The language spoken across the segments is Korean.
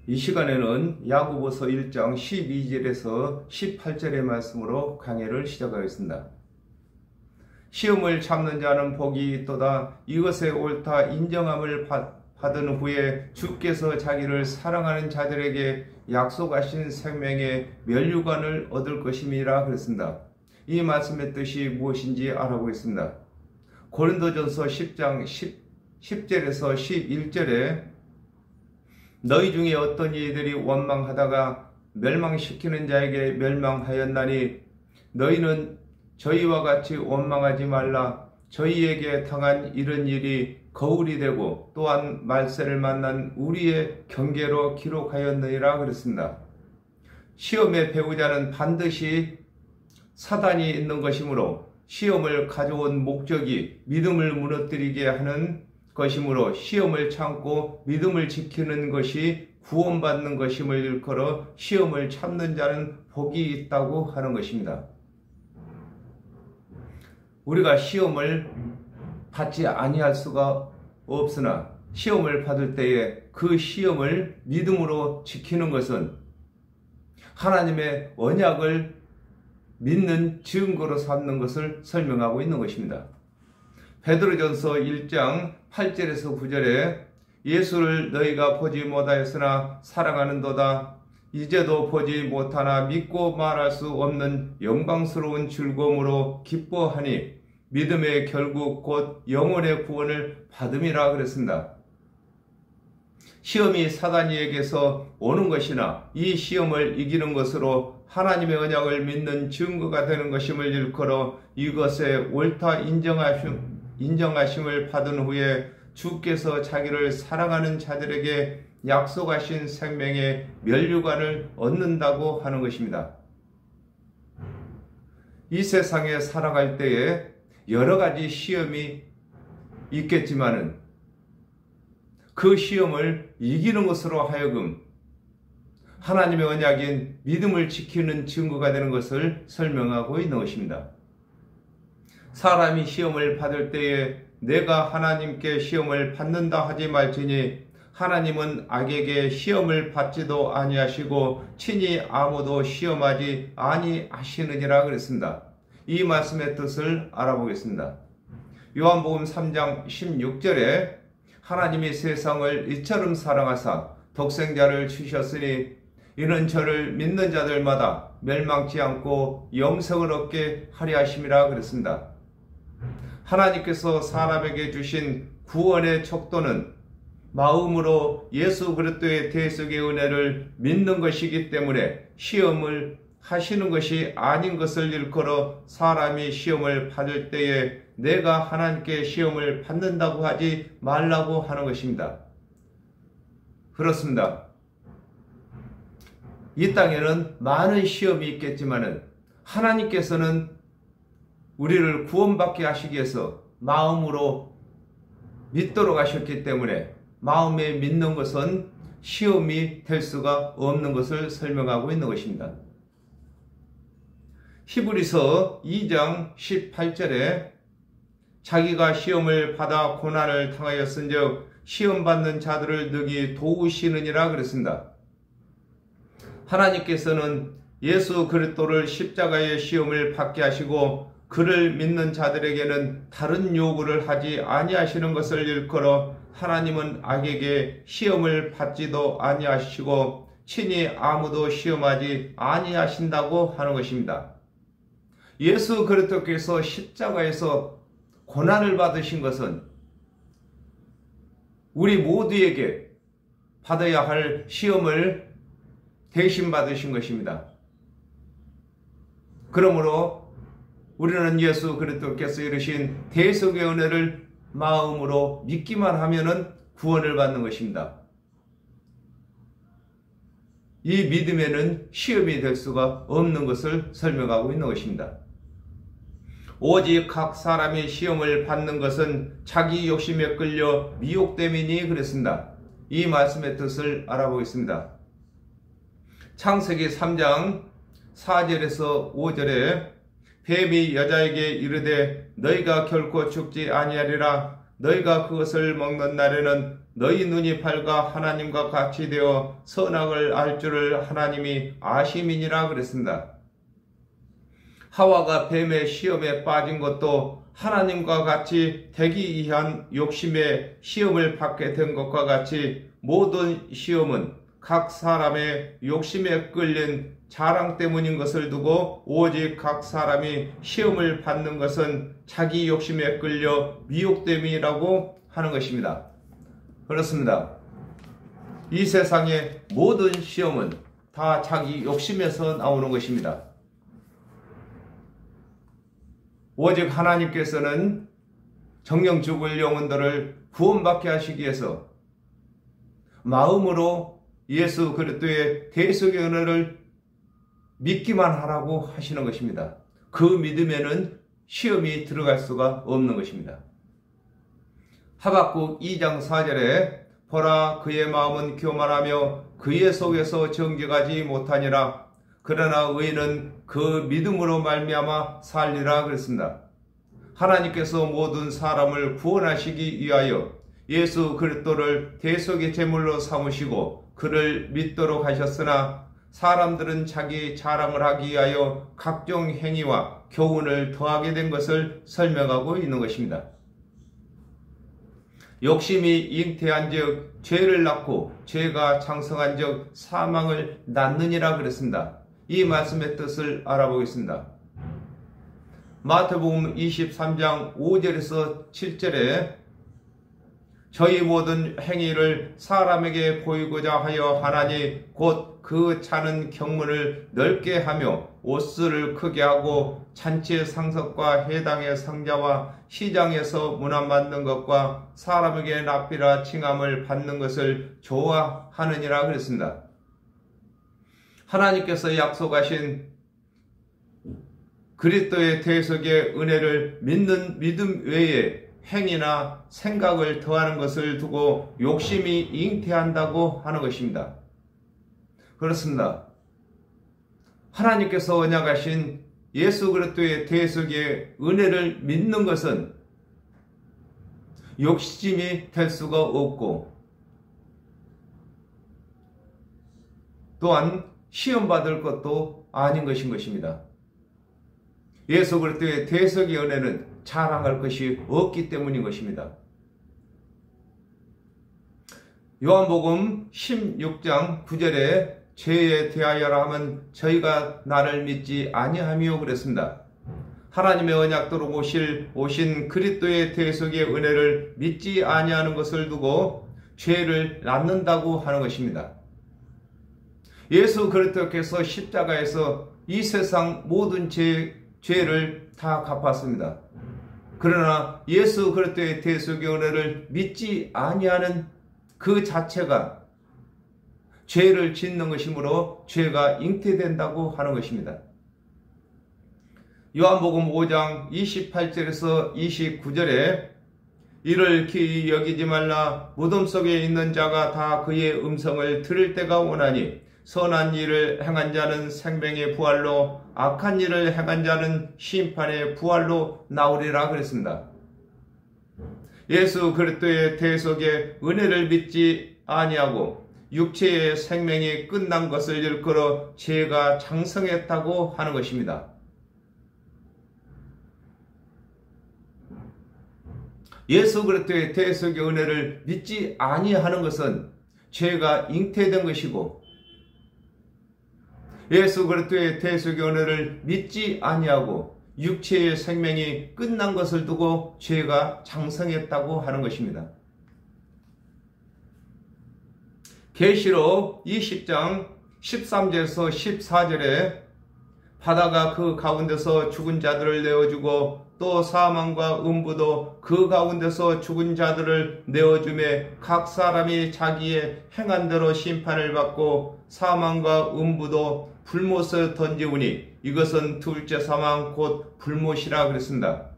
이 시간에는 야고보서 1장 12절에서 18절의 말씀으로 강해를 시작하겠습니다. 시험을 참는 자는 복이 있도다. 이것에 옳다 인정함을 받은 후에 주께서 자기를 사랑하는 자들에게 약속하신 생명의 면류관을 얻을 것임이라 그랬습니다. 이 말씀의 뜻이 무엇인지 알아보겠습니다. 고린도전서 10장 10절에서 11절에 너희 중에 어떤 이들이 원망하다가 멸망시키는 자에게 멸망하였나니 너희는 저희와 같이 원망하지 말라. 저희에게 당한 이런 일이 거울이 되고 또한 말세를 만난 우리의 경계로 기록하였느니라 그랬습니다. 시험의 배우자는 반드시 사단이 있는 것이므로 시험을 가져온 목적이 믿음을 무너뜨리게 하는 것이므로 시험을 참고 믿음을 지키는 것이 구원받는 것임을 일컬어 시험을 참는 자는 복이 있다고 하는 것입니다. 우리가 시험을 받지 아니할 수가 없으나 시험을 받을 때에 그 시험을 믿음으로 지키는 것은 하나님의 언약을 믿는 증거로 삼는 것을 설명하고 있는 것입니다. 베드로전서 1장 8절에서 9절에 예수를 너희가 보지 못하였으나 사랑하는도다. 이제도 보지 못하나 믿고 말할 수 없는 영광스러운 즐거움으로 기뻐하니 믿음의 결국 곧 영혼의 구원을 받음이라 그랬습니다. 시험이 사단이에게서 오는 것이나 이 시험을 이기는 것으로 하나님의 언약을 믿는 증거가 되는 것임을 일컬어 이것에 옳다 인정하심을 받은 후에 주께서 자기를 사랑하는 자들에게 약속하신 생명의 면류관을 얻는다고 하는 것입니다. 이 세상에 살아갈 때에 여러 가지 시험이 있겠지만은 그 시험을 이기는 것으로 하여금 하나님의 언약인 믿음을 지키는 증거가 되는 것을 설명하고 있는 것입니다. 사람이 시험을 받을 때에 내가 하나님께 시험을 받는다 하지 말지니 하나님은 악에게 시험을 받지도 아니하시고 친히 아무도 시험하지 아니하시느니라 그랬습니다. 이 말씀의 뜻을 알아보겠습니다. 요한복음 3장 16절에 하나님이 세상을 이처럼 사랑하사 독생자를 주셨으니 이는 저를 믿는 자들마다 멸망치 않고 영생을 얻게 하려 하심이라 그랬습니다. 하나님께서 사람에게 주신 구원의 척도는 마음으로 예수 그리스도의 대속의 은혜를 믿는 것이기 때문에 시험을 하시는 것이 아닌 것을 일컬어 사람이 시험을 받을 때에 내가 하나님께 시험을 받는다고 하지 말라고 하는 것입니다. 그렇습니다. 이 땅에는 많은 시험이 있겠지만은 하나님께서는 우리를 구원받게 하시기 위해서 마음으로 믿도록 하셨기 때문에 마음에 믿는 것은 시험이 될 수가 없는 것을 설명하고 있는 것입니다. 히브리서 2장 18절에 자기가 시험을 받아 고난을 당하였은즉 시험받는 자들을 능히 도우시느니라 그랬습니다. 하나님께서는 예수 그리스도를 십자가의 시험을 받게 하시고 그를 믿는 자들에게는 다른 요구를 하지 아니하시는 것을 일컬어 하나님은 악에게 시험을 받지도 아니하시고 친히 아무도 시험하지 아니하신다고 하는 것입니다. 예수 그리스도께서 십자가에서 고난을 받으신 것은 우리 모두에게 받아야 할 시험을 대신 받으신 것입니다. 그러므로 우리는 예수 그리스도께서 이루신 대속의 은혜를 마음으로 믿기만 하면은 구원을 받는 것입니다. 이 믿음에는 시험이 될 수가 없는 것을 설명하고 있는 것입니다. 오직 각 사람이 시험을 받는 것은 자기 욕심에 끌려 미혹됨이니 그랬습니다. 이 말씀의 뜻을 알아보겠습니다. 창세기 3장 4절에서 5절에 뱀이 여자에게 이르되 너희가 결코 죽지 아니하리라 너희가 그것을 먹는 날에는 너희 눈이 밝아 하나님과 같이 되어 선악을 알 줄을 하나님이 아심이니라 그랬습니다. 하와가 뱀의 시험에 빠진 것도 하나님과 같이 되기 위한 욕심의 시험을 받게 된 것과 같이 모든 시험은 각 사람의 욕심에 끌린 자랑 때문인 것을 두고 오직 각 사람이 시험을 받는 것은 자기 욕심에 끌려 미혹됨이라고 하는 것입니다. 그렇습니다. 이 세상의 모든 시험은 다 자기 욕심에서 나오는 것입니다. 오직 하나님께서는 정령 죽을 영혼들을 구원받게 하시기 위해서 마음으로 예수 그리스도의 대속의 은혜를 믿기만 하라고 하시는 것입니다. 그 믿음에는 시험이 들어갈 수가 없는 것입니다. 하박국 2장 4절에 보라 그의 마음은 교만하며 그의 속에서 정직하지 못하니라. 그러나 의인은 그 믿음으로 말미암아 살리라 그랬습니다. 하나님께서 모든 사람을 구원하시기 위하여 예수 그리스도를 대속의 제물로 삼으시고 그를 믿도록 하셨으나 사람들은 자기 자랑을 하기 위하여 각종 행위와 교훈을 더하게 된 것을 설명하고 있는 것입니다. 욕심이 잉태한 즉 죄를 낳고 죄가 장성한 즉 사망을 낳느니라 그랬습니다. 이 말씀의 뜻을 알아보겠습니다. 마태복음 23장 5절에서 7절에 저희 모든 행위를 사람에게 보이고자 하여 하나니 곧 그 차는 경문을 넓게 하며 옷수를 크게 하고 잔치의 상석과 회당의 상자와 시장에서 문안 만든 것과 사람에게 납비라 칭함을 받는 것을 좋아하느니라 그랬습니다. 하나님께서 약속하신 그리스도의 대속의 은혜를 믿는 믿음 외에 행위나 생각을 더하는 것을 두고 욕심이 잉태한다고 하는 것입니다. 그렇습니다. 하나님께서 언약하신 예수 그리스도의 대속의 은혜를 믿는 것은 욕심이 될 수가 없고 또한 시험받을 것도 아닌 것인 것입니다. 예수 그리스도의 대속의 은혜는 자랑할 것이 없기 때문인 것입니다. 요한복음 16장 9절에 죄에 대하여라 하면 저희가 나를 믿지 아니하며 그랬습니다. 하나님의 언약도로 오신 그리스도의 대속의 은혜를 믿지 아니하는 것을 두고 죄를 낳는다고 하는 것입니다. 예수 그리스도께서 십자가에서 이 세상 모든 죄를 다 갚았습니다. 그러나 예수 그리스도의 대속의 은혜를 믿지 아니하는 그 자체가 죄를 짓는 것이므로 죄가 잉태된다고 하는 것입니다. 요한복음 5장 28절에서 29절에 이를 기이 여기지 말라. 무덤 속에 있는 자가 다 그의 음성을 들을 때가 오나니 선한 일을 행한 자는 생명의 부활로 악한 일을 행한 자는 심판의 부활로 나오리라 그랬습니다. 예수 그리스도의 대속의 은혜를 믿지 아니하고 육체의 생명이 끝난 것을 일컬어 죄가 장성했다고 하는 것입니다. 예수 그리스도의 대속의 은혜를 믿지 아니하는 것은 죄가 잉태된 것이고 예수 그리스도의 대속의 은혜를 믿지 아니하고 육체의 생명이 끝난 것을 두고 죄가 장성했다고 하는 것입니다. 계시록 20장 13절에서 14절에 바다가 그 가운데서 죽은 자들을 내어주고 또 사망과 음부도 그 가운데서 죽은 자들을 내어주매 각 사람이 자기의 행한 대로 심판을 받고 사망과 음부도 불못을 던지우니 이것은 둘째 사망 곧 불못이라 그랬습니다.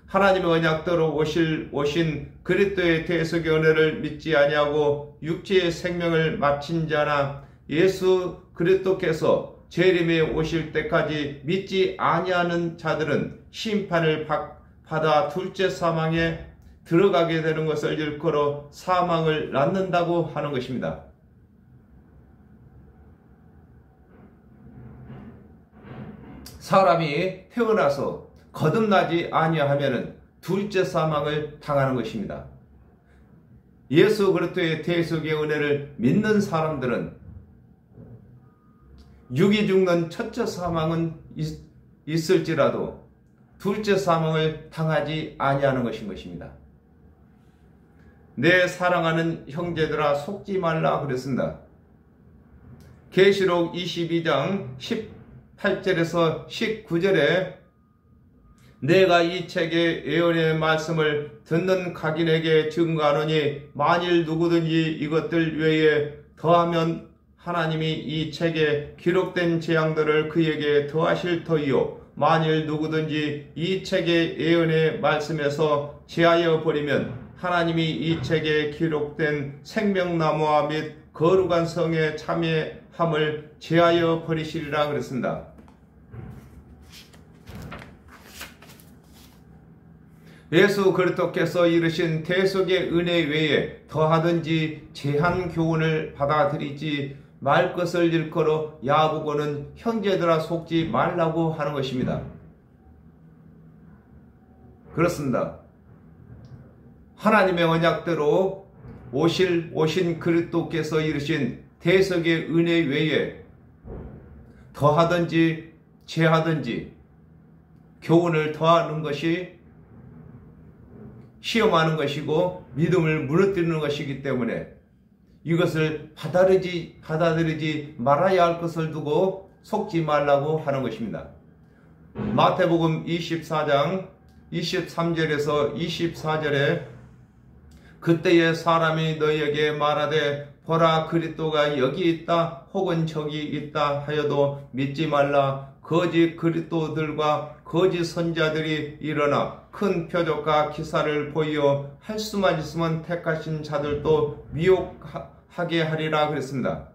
하나님의 언약대로 오신 그리스도의 대속의 은혜를 믿지 아니하고 육체의 생명을 마친 자나 예수 그리스도께서 재림에 오실 때까지 믿지 아니하는 자들은 심판을 받아 둘째 사망에 들어가게 되는 것을 일컬어 사망을 낳는다고 하는 것입니다. 사람이 태어나서 거듭나지 아니하면은 둘째 사망을 당하는 것입니다. 예수 그리스도의 대속의 은혜를 믿는 사람들은 육이 죽는 첫째 사망은 있을지라도 둘째 사망을 당하지 아니하는 것입니다. 내 사랑하는 형제들아 속지 말라 그랬습니다. 계시록 22장 18절에서 19절에 내가 이 책의 예언의 말씀을 듣는 각인에게 증거하노니 만일 누구든지 이것들 외에 더하면 하나님이 이 책에 기록된 재앙들을 그에게 더하실 터이요 만일 누구든지 이 책의 예언의 말씀에서 제하여 버리면 하나님이 이 책에 기록된 생명나무와 및 거룩한 성의 참여함을 제하여 버리시리라 그랬습니다. 예수 그리스도께서 이르신 대속의 은혜 외에 더하든지 제한 교훈을 받아들이지 말 것을 일컬어 야고보는 형제들아 속지 말라고 하는 것입니다. 그렇습니다. 하나님의 언약대로 오신 그리스도께서 이르신 대속의 은혜 외에 더하든지 제하든지 교훈을 더하는 것이 시험하는 것이고 믿음을 무너뜨리는 것이기 때문에 이것을 받아들이지 말아야 할 것을 두고 속지 말라고 하는 것입니다. 마태복음 24장 23절에서 24절에 그때에 사람이 너희에게 말하되 보라 그리스도가 여기 있다 혹은 저기 있다 하여도 믿지 말라. 거짓 그리스도들과 거짓 선자들이 일어나 큰 표적과 기사를 보이어 할 수만 있으면 택하신 자들도 미혹하게 하리라 그랬습니다.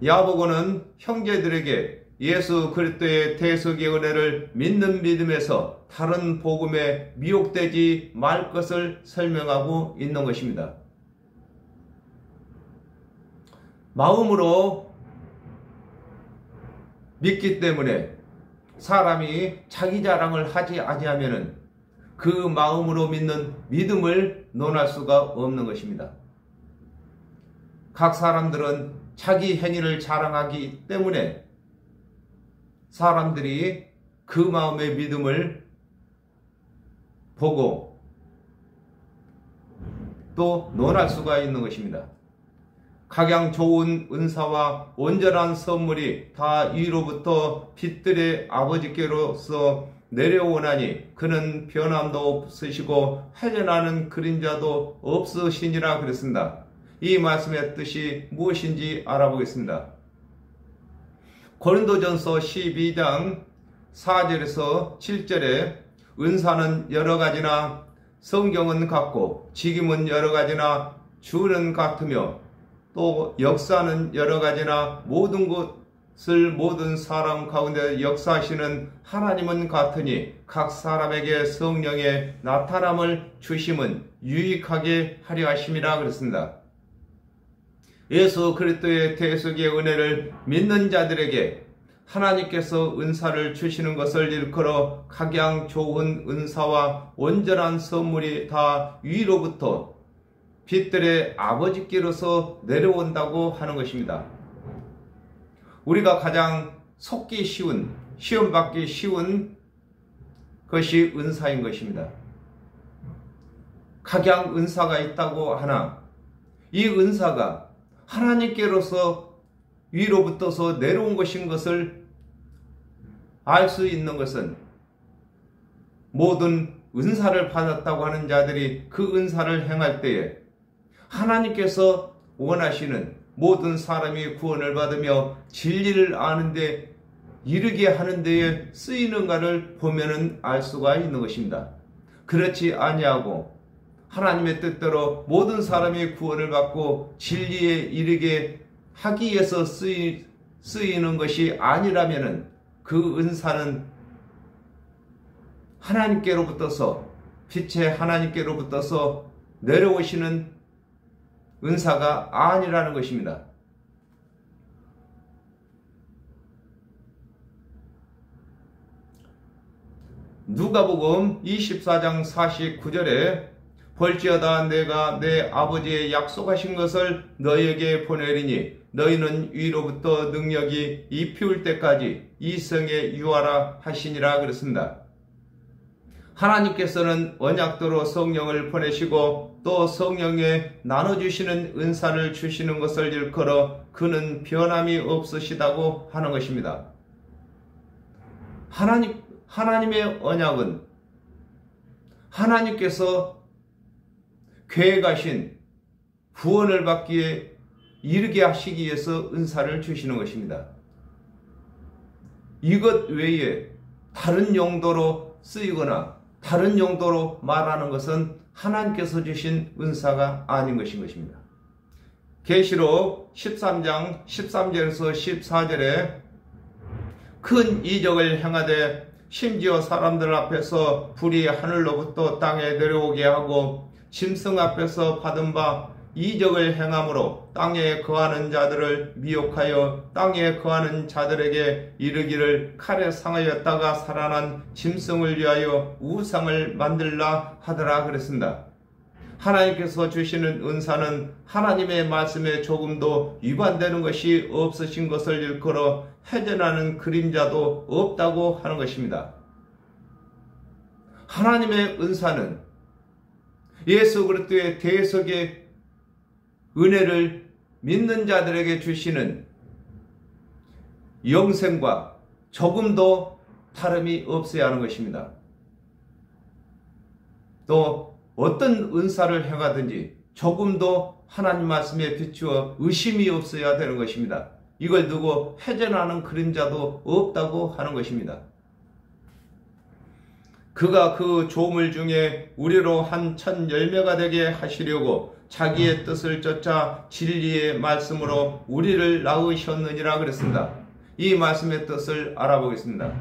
야고보는 형제들에게 예수 그리스도의 대속의 은혜를 믿는 믿음에서 다른 복음에 미혹되지 말 것을 설명하고 있는 것입니다. 마음으로 믿기 때문에 사람이 자기 자랑을 하지 아니하면은 그 마음으로 믿는 믿음을 논할 수가 없는 것입니다. 각 사람들은 자기 행위를 자랑하기 때문에 사람들이 그 마음의 믿음을 보고 또 논할 수가 있는 것입니다. 각양 좋은 은사와 온전한 선물이 다 위로부터 빛들의 아버지께로서 내려오나니 그는 변함도 없으시고 해전하는 그림자도 없으시니라 그랬습니다. 이 말씀의 뜻이 무엇인지 알아보겠습니다. 고린도전서 12장 4절에서 7절에 은사는 여러 가지나 성경은 같고 직임은 여러 가지나 주는 같으며 또 역사는 여러 가지나 모든 것을 모든 사람 가운데 역사하시는 하나님은 같으니 각 사람에게 성령의 나타남을 주심은 유익하게 하려 하심이라 그랬습니다. 예수 그리스도의 대속의 은혜를 믿는 자들에게 하나님께서 은사를 주시는 것을 일컬어 각양 좋은 은사와 온전한 선물이 다 위로부터 빛들의 아버지께로서 내려온다고 하는 것입니다. 우리가 가장 속기 쉬운, 시험받기 쉬운 것이 은사인 것입니다. 각양 은사가 있다고 하나 이 은사가 하나님께로서 위로부터서 내려온 것인 것을 알 수 있는 것은 모든 은사를 받았다고 하는 자들이 그 은사를 행할 때에 하나님께서 원하시는 모든 사람이 구원을 받으며 진리를 아는데 이르게 하는 데에 쓰이는가를 보면은 알 수가 있는 것입니다. 그렇지 아니하고 하나님의 뜻대로 모든 사람이 구원을 받고 진리에 이르게 하기 위해서 쓰이는 것이 아니라면은 그 은사는 하나님께로부터서 빛의 하나님께로부터서 내려오시는 은사가 아니라는 것입니다. 누가복음 24장 49절에 볼지어다 내가 내 아버지의 약속하신 것을 너희에게 보내리니 너희는 위로부터 능력이 입히울 때까지 이 성에 유하라 하시니라 그랬습니다. 하나님께서는 언약도로 성령을 보내시고 또 성령에 나눠주시는 은사를 주시는 것을 일컬어 그는 변함이 없으시다고 하는 것입니다. 하나님의 언약은 하나님께서 계획하신 구원을 받기에 이르게 하시기 위해서 은사를 주시는 것입니다. 이것 외에 다른 용도로 쓰이거나 다른 용도로 말하는 것은 하나님께서 주신 은사가 아닌 것입니다. 계시록 13장 13절에서 14절에 큰 이적을 행하되 심지어 사람들 앞에서 불이 하늘로부터 땅에 내려오게 하고 짐승 앞에서 받은 바 이적을 행함으로 땅에 거하는 자들을 미혹하여 땅에 거하는 자들에게 이르기를 칼에 상하였다가 살아난 짐승을 위하여 우상을 만들라 하더라 그랬습니다. 하나님께서 주시는 은사는 하나님의 말씀에 조금도 위반되는 것이 없으신 것을 일컬어 해전하는 그림자도 없다고 하는 것입니다. 하나님의 은사는 예수 그리스도의 대속의 은혜를 믿는 자들에게 주시는 영생과 조금도 다름이 없어야 하는 것입니다. 또 어떤 은사를 행하든지 조금도 하나님 말씀에 비추어 의심이 없어야 되는 것입니다. 이걸 두고 회전하는 그림자도 없다고 하는 것입니다. 그가 그 조물 중에 우리로 한 천 열매가 되게 하시려고 자기의 뜻을 쫓아 진리의 말씀으로 우리를 낳으셨느니라 그랬습니다. 이 말씀의 뜻을 알아보겠습니다.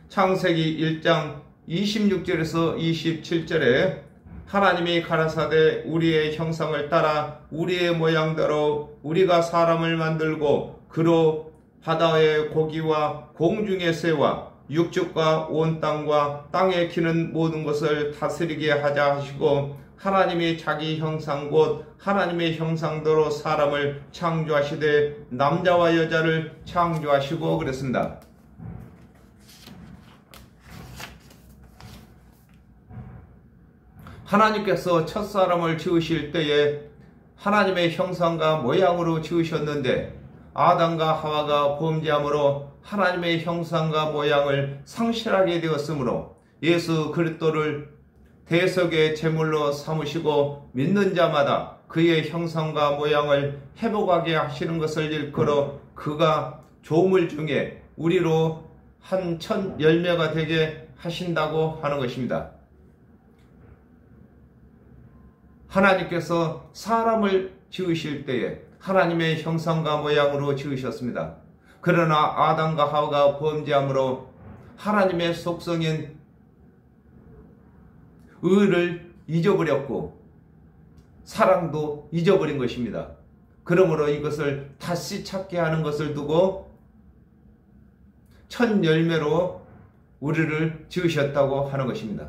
창세기 1장 26절에서 27절에 하나님이 가라사대 우리의 형상을 따라 우리의 모양대로 우리가 사람을 만들고 그로 바다의 고기와 공중의 새와 육축과 온 땅과 땅에 기는 모든 것을 다스리게 하자 하시고 하나님이 자기 형상 곧 하나님의 형상대로 사람을 창조하시되 남자와 여자를 창조하시고 그랬습니다. 하나님께서 첫사람을 지으실 때에 하나님의 형상과 모양으로 지으셨는데 아담과 하와가 범죄함으로 하나님의 형상과 모양을 상실하게 되었으므로 예수 그리스도를 대속의 제물로 삼으시고 믿는 자마다 그의 형상과 모양을 회복하게 하시는 것을 일컬어 그가 조물 중에 우리로 한 천 열매가 되게 하신다고 하는 것입니다. 하나님께서 사람을 지으실 때에 하나님의 형상과 모양으로 지으셨습니다. 그러나 아담과 하와가 범죄함으로 하나님의 속성인 의를 잊어버렸고 사랑도 잊어버린 것입니다. 그러므로 이것을 다시 찾게 하는 것을 두고 천 열매로 우리를 지으셨다고 하는 것입니다.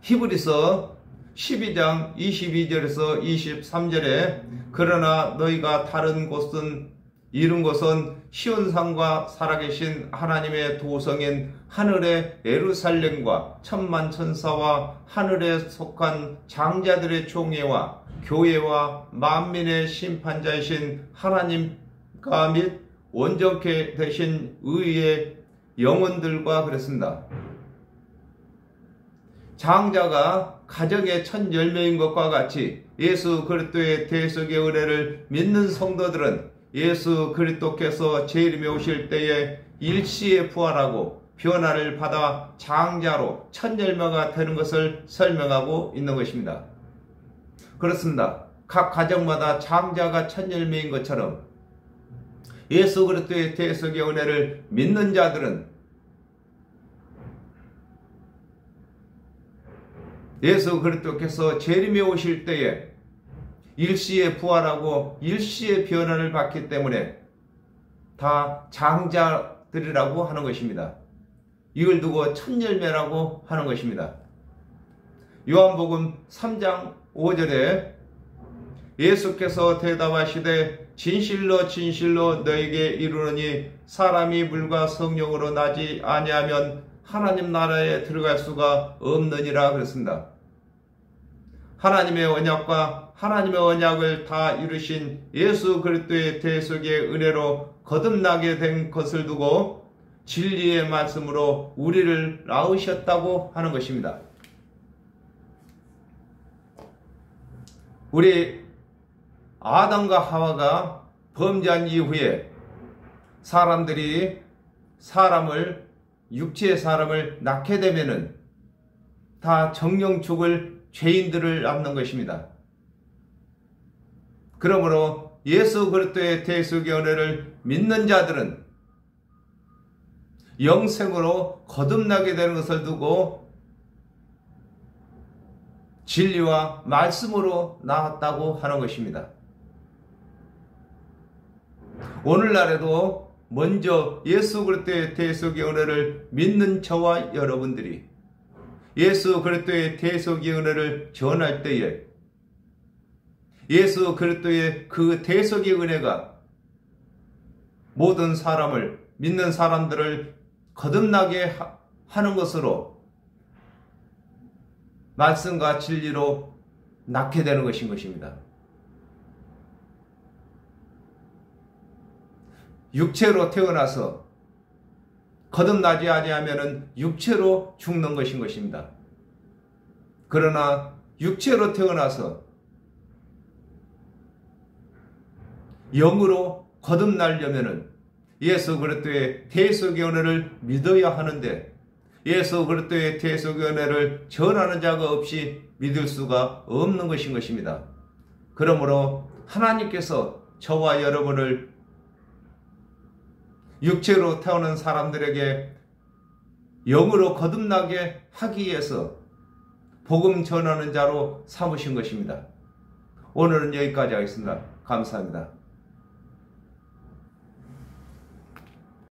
히브리서 12장 22절에서 23절에 그러나 너희가 다른 곳은 이룬 것은 시온산과 살아계신 하나님의 도성인 하늘의 예루살렘과 천만 천사와 하늘에 속한 장자들의 총회와 교회와 만민의 심판자이신 하나님과 및 온전케 되신 의의 영혼들과 그랬습니다. 장자가 가정의 첫 열매인 것과 같이 예수 그리스도의 대속의 은혜를 믿는 성도들은 예수 그리스도께서 재림에 오실 때에 일시에 부활하고 변화를 받아 장자로 첫 열매가 되는 것을 설명하고 있는 것입니다. 그렇습니다. 각 가정마다 장자가 첫 열매인 것처럼 예수 그리스도의 대속의 은혜를 믿는 자들은 예수 그리스도께서 재림에 오실 때에 일시에 부활하고 일시에 변화를 받기 때문에 다 장자들이라고 하는 것입니다. 이걸 두고 첫 열매라고 하는 것입니다. 요한복음 3장 5절에 예수께서 대답하시되 진실로 진실로 너에게 이르노니 사람이 물과 성령으로 나지 아니하면 하나님 나라에 들어갈 수가 없느니라 그랬습니다. 하나님의 언약과 하나님의 언약을 다 이루신 예수 그리스도의 대속의 은혜로 거듭나게 된 것을 두고 진리의 말씀으로 우리를 낳으셨다고 하는 것입니다. 우리 아담과 하와가 범죄한 이후에 사람들이 육체의 사람을 낳게 되면은 다 정령 죽을 죄인들을 낳는 것입니다. 그러므로 예수 그리스도의 대속의 은혜를 믿는 자들은 영생으로 거듭나게 되는 것을 두고 진리와 말씀으로 나왔다고 하는 것입니다. 오늘날에도 먼저 예수 그리스도의 대속의 은혜를 믿는 저와 여러분들이 예수 그리스도의 대속의 은혜를 전할 때에 예수 그리스도의 그 대속의 은혜가 모든 사람을 믿는 사람들을 거듭나게 하는 것으로 말씀과 진리로 낳게 되는 것인 것입니다. 육체로 태어나서 거듭나지 아니하면은 육체로 죽는 것인 것입니다. 그러나 육체로 태어나서 영으로 거듭나려면은 예수 그리스도의 대속의 은혜를 믿어야 하는데 예수 그리스도의 대속의 은혜를 전하는 자가 없이 믿을 수가 없는 것인 것입니다. 그러므로 하나님께서 저와 여러분을 육체로 태어난 사람들에게 영으로 거듭나게 하기 위해서 복음 전하는 자로 삼으신 것입니다. 오늘은 여기까지 하겠습니다. 감사합니다.